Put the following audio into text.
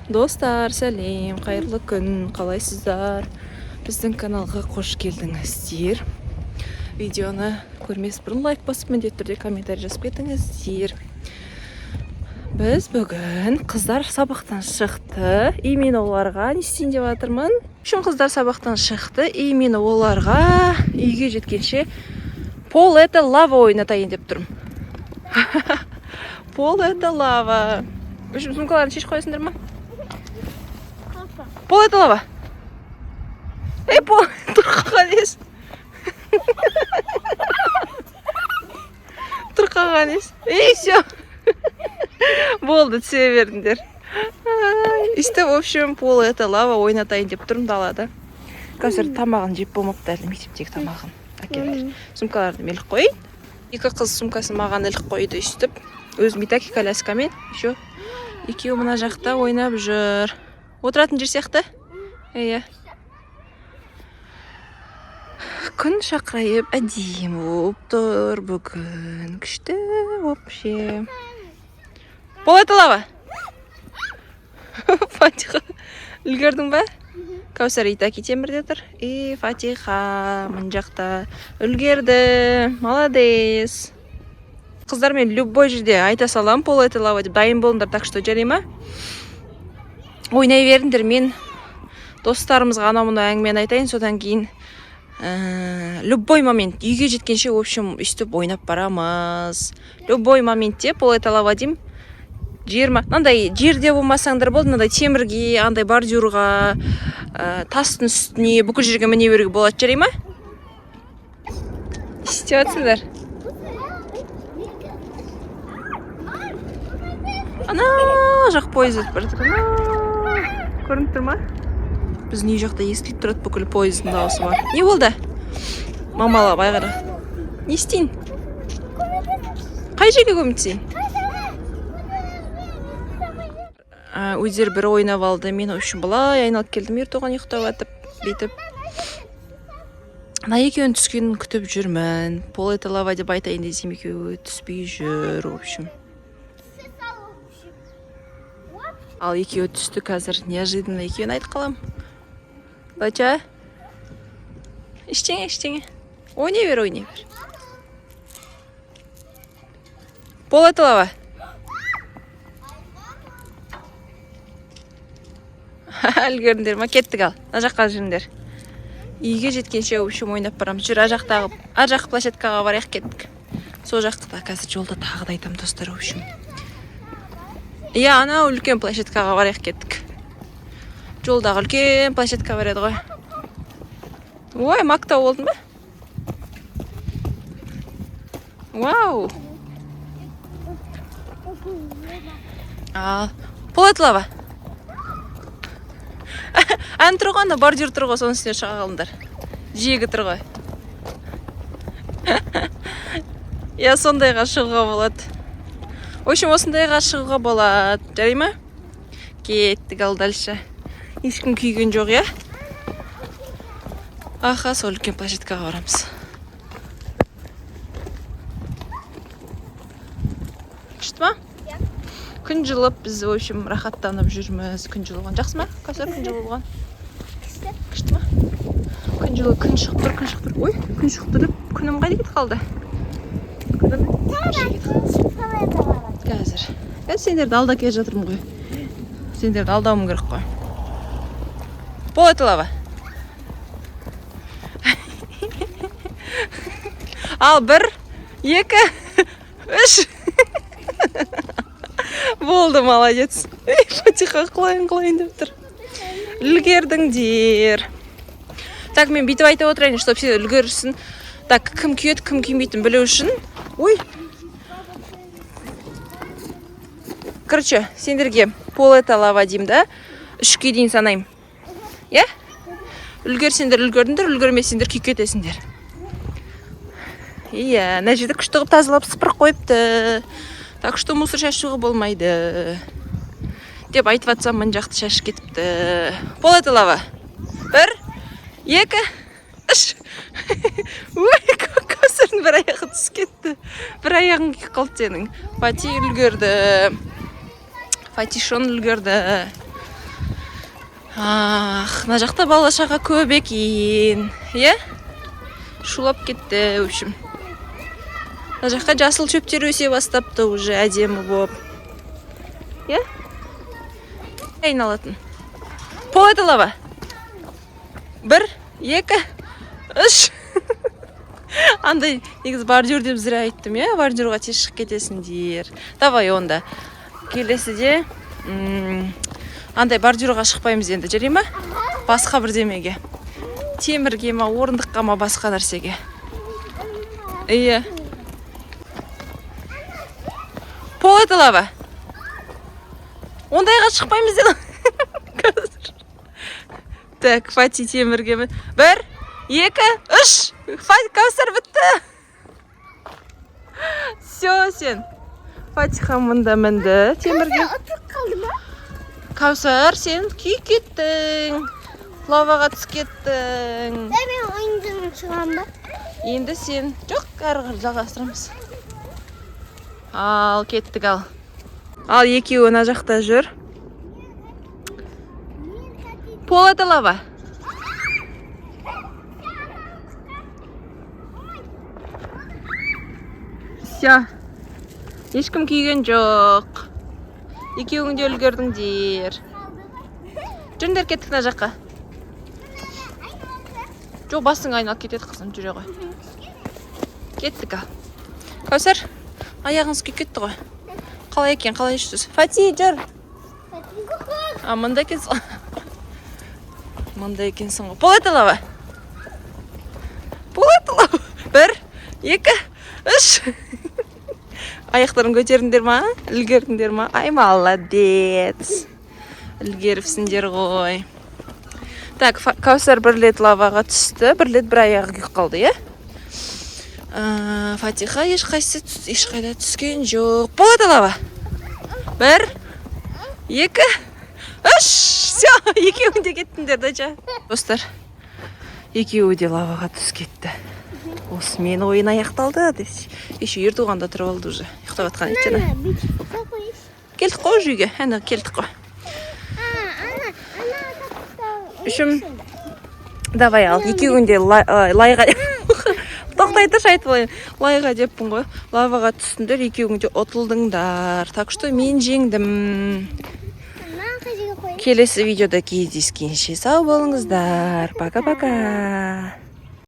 Достар, сәлем, қайырлы күн, қалайсыздар? Біздің каналға қош келдіңіздер. Видеоны көрмес бұрын лайк басып, міндетті түрде комментарий жазып кетіңіздер. Біз бүгін қыздар сабақтан шықты, и мен оларға не істейін деп жатырмын. Үшін қыздар сабақтан шықты, и мен оларға үйге жеткенше пол это лава ойнатайын деп тұрмын. Пол это лава. Үшін сумкаларын шешіп қойсыңдар ма? Пол это лава. Ей, пол, тұр қағанес. Тұр қағанес. Ей, все. Болды, түсе бердіңдер. Исті, в общем, пол это лава ойнатайын деп тұрмын далада. Қазір тамағын жеп болмапты әлі, мектептегі тамағын. Әкелдер. Сумкаларды мелік қойын. Екі қыз сумкасын маған ілік қойды үстіп. Өзім битаки коляскамен. Еще екеуі мына жақта ойнап жүр. Отыратын жер сияқты? Иә. Күн шақырайып әдемі болып тұр бүгін. Күшті вообще. Пол это лава? Фатиха. Үлгердің ба? Каусар итаки темірде тұр. И Фатиха мын жақта үлгерді. Молодец. Қыздар, мен любой жерде айта салам, пол это лава деп дайын болыңдар, так что жарай ма? Ойнай беріңдер, мен достарымызға анау-мұны әңгімені айтайын, содан кейін любой момент үйге жеткенше, в общем, үстіп ойнап барамыз. Любой моментте пол это лава дейм. Андай жерде болмасаңдар болды, андай темірге, андай бордюрға, тастың үстіне, бүкіл жерге міне беруге болады, жарай ма? Істеп жатсыңдар. Ана жақ пойыз өтіп бара жатыр. Көрініп тұр ма? Біздің үй жақта естіліп тұрады бүкіл пойыздың дауысы бар. Не болды? Мамалап айғара. Не істейін? Қай жерге көмектесейін? Өздері бір ойнап алды. Мен үшін былай айналып келдім. Ертоған ұйықтап атып, бейтіп. Ана екеуін түскенін күтіп жүрмін. Пол это лава деп айтайын десем, екеуі түспей жүр, в общем. Ал екеуі түсті қазір. Неожиданно екеуін айтып қалам. Бача? Іштеңе. Ойнай бер. Пол это лава? Үлгердіңдер ма? Кеттік ал. Ар жаққа жүріңдер. Үйге жеткенше общем ойнап барамыз. Жүр, ар жақ площадкаға барайық, кеттік. Сол жақта қазір жолда тағы да айтам, достар, общем. Иә, ана үлкен площадкаға барайық, кеттік. Жолдағы үлкен площадка бар еді ғой. Ой, мақтау болдың ба? Вау! Пол это лава? Ән тұрғанда бордюр тұр ғой, соның үстіне шыға қалыңдар. Жиегі тұр ғой. Я сондайға шығуға болады. В общем, осындайға шығуға болады. Жарай ма? Кеттік ал дальше. Ешкім күйген жоқ, я? Аха, сол үлкен площадкаға барамыз. Күшті ма? Күн жылып, біз, в общем, рахаттанып жүрміз. Күн жылыған. Жақсы ма? Қасыр күн жылыған? Күшті ма? Күн жылы, күн шығып тұр. Ой, күн шығып тұр деп, күнім қайда кетіп қалды? Қазір. Сендерді алда келе жатырмын ғой. Сендерді алдауым керек қой. Пол это лава? Ал 1, 2, 3. Болды, молодец. Фатиха қылайын деп тұр. Үлгердіңдер. Так, мен бүйтіп айтып отырайын, чтоб сен үлгерсін. Так, кім күйеді, кім күймейтін білу үшін. Ой. Короче, сендерге пол это лава дейм да, 3-ке дейін санайым. Я? Үлгерсендер үлгердіңдер, үлгермесендер күй кетесіңдер. Иә, мына жерді күшті қылып тазалап сыпырып қойыпты. Так что мусор шашуға болмайды. Деп айтып атсам, мын жақты шашып кетіпті. Пол это лава? 1, 2, 3. Ой, көсірдің бір аяғы түсіп кетті. Бір аяғың кеп қалды сенің. Фати үлгерді. Фатишон үлгерді. Мына жақта бала шаға көп екен. Иә? Шулап кетті, в общем. Мына жаққа жасыл шөптер өсе бастапты уже әдемі болып. Иә? Айналатын. Пол еді лава. 1, 2, 3. Андай негізі бордюр деп зіра айттым, иә? Бордюрға тез шығып кетесіңдер. Давай онда. Келесіде андай бордюрға шықпаймыз енді, жарай ма? Басқа бірдемеге. Темірге ма, орындыққа ма, басқа нәрсеге. Иә. Пол еді лава. Ондайға шықпаймыз деді. Так, Фати темірге ме? 1, 2, 3. Кәусар бітті. Все, сен. Фатиха мұнда мінді темірге. Кәусар, сен күйіп кеттің. Лаваға түс кеттің. Мен ойындың шығам ба? Енді сен жоқ, әрі жалғастырамыз. Ал, кеттік ал. Ал, екеуі ана жақта жүр. Пол еді лава. Все. Ешкім күйген жоқ. Екеуің де үлгердіңдер. Жүріңдер, кеттік ана жаққа. Жоқ, басың айналып кетеді қызым, жүре ғой. Кеттік ал. Кәусар, аяғыңыз күйіп кетті ғой. Қалай екен, қалай ішсіз? Фати, жүр. Мында екенсің. Мында екенсің ғой. Пол еді лава. Пол еді лава. 1, 2, 3. Аяқтарын көтеріңдер ма? Үлгердіңдер ма? Ай, молодец. Үлгеріпсіңдер ғой. Так, Кәусар 1 рет лаваға түсті, 1 рет бір аяғы күйіп қалды, е? Фатиха ешқайда түскен жоқ. Пол еді лава. 1, 2, 3. Все, екеуің де кеттіңдер, дача. Достар, екеуі де лаваға түс кетті. Осымен ойын аяқталды. Еще ертуғанда тұрып алды уже. Ұйықтап атқан еттені. Келдік қой жүйге. Әні келдік қой. Үшім, давай ал. Екеуін де лайға... Тоқтай тұрш айтып олайын. Лайға деппін ғой. Лаваға түстіңдер, екеуің де ұтылдыңдар. Так что мен жеңдім. Келесі видеода кездескенше сау болыңыздар. Пока-пока.